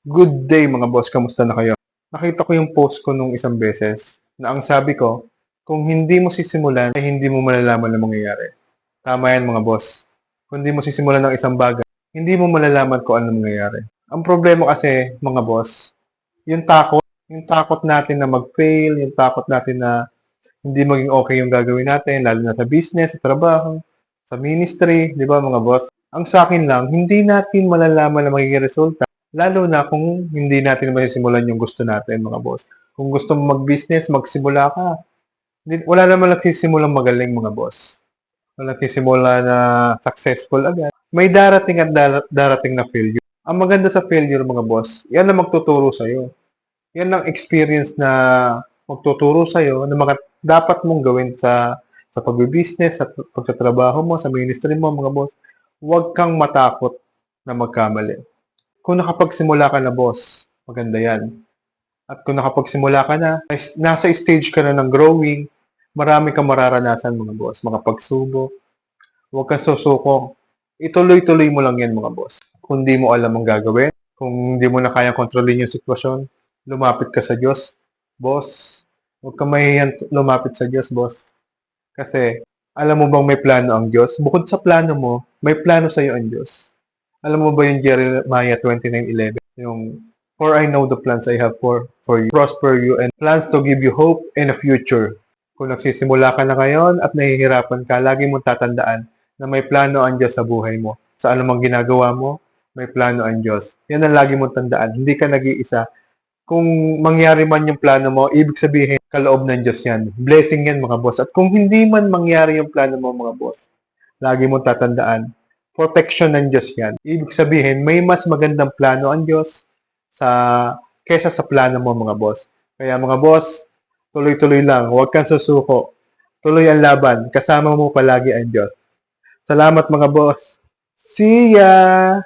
Good day mga boss, kamusta na kayo? Nakita ko yung post ko nung isang beses na ang sabi ko, kung hindi mo sisimulan ay hindi mo malalaman ang mangyayari. Tama yan mga boss. Kung hindi mo sisimulan ng isang bagay, hindi mo malalaman kung ano mangyayari. Ang problema kasi mga boss, yung takot natin na mag-fail, yung takot natin na hindi maging okay yung gagawin natin, lalo na sa business, sa trabaho, sa ministry, di ba mga boss? Ang sa akin lang, hindi natin malalaman ang magiging resulta, lalo na kung hindi natin masisimulan yung gusto natin mga boss. Kung gusto mo mag-business, magsimula ka. Wala naman nagsisimulang magaling mga boss. Wala nagsisimula na successful agad. May darating at darating na failure. Ang maganda sa failure mga boss, yan ang magtuturo sa'yo. Yan ang experience na magtuturo sa'yo na mga dapat mong gawin sa pagbibusiness, sa pagtatrabaho mo, sa ministry mo, mga boss. Huwag kang matakot na magkamali. Kung nakapagsimula ka na, boss, maganda yan. At kung nakapagsimula ka na, nasa stage ka na ng growing, marami kang mararanasan, mga boss. Mga pagsubok, huwag kang susuko. Ituloy-tuloy mo lang yan, mga boss. Kung di mo alam ang gagawin, kung hindi mo na kayang kontrolin yung sitwasyon, lumapit ka sa Diyos, boss. Huwag kang mahihiyang lumapit sa Diyos, boss. Kasi, alam mo bang may plano ang Diyos? Bukod sa plano mo, may plano sa iyo ang Diyos. Alam mo ba yung Jeremiah 29:11? Yung, for I know the plans I have for you, prosper you, and plans to give you hope and a future. Kung nagsisimula ka na ngayon at nahihirapan ka, lagi mong tatandaan na may plano ang Diyos sa buhay mo. Sa anumang ginagawa mo, may plano ang Diyos. Yan ang lagi mong tandaan. Hindi ka nag-iisa. Kung mangyari man yung plano mo, ibig sabihin, kaloob ng Diyos yan. Blessing yan mga boss. At kung hindi man mangyari yung plano mo mga boss, lagi mong tatandaan, protection ng Diyos yan. Ibig sabihin, may mas magandang plano ang Diyos kesa sa plano mo mga boss. Kaya mga boss, tuloy-tuloy lang. Huwag kang susuko. Tuloy ang laban. Kasama mo palagi ang Diyos. Salamat mga boss. See ya!